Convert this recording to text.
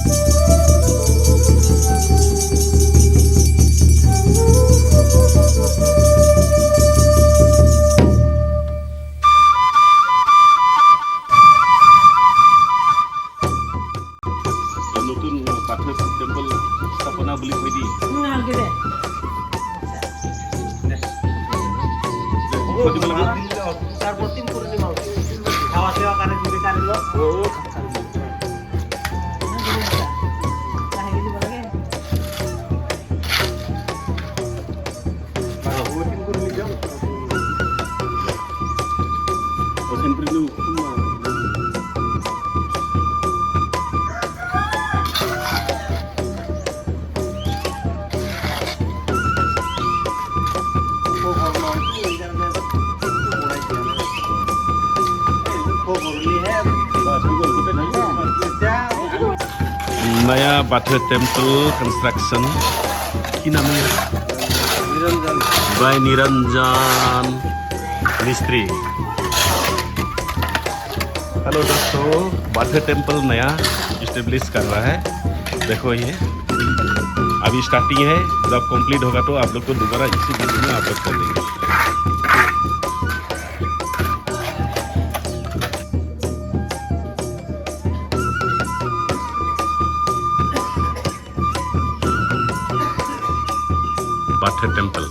নতুন পাথৰ টেম্পল স্থাপনা বুলি কৈ দি नया बाथौ टेम्पल कंस्ट्रक्शन की नाम है भाई निरंजन मिस्त्री। हेलो दोस्तों, बाथौ टेम्पल नया इस्टेब्लिश कर रहा है। देखो ये अभी स्टार्टिंग है, जब कंप्लीट होगा तो आप लोग को दोबारा इसी वीडियो में अपलोड कर देंगे। बाथौ टेम्पल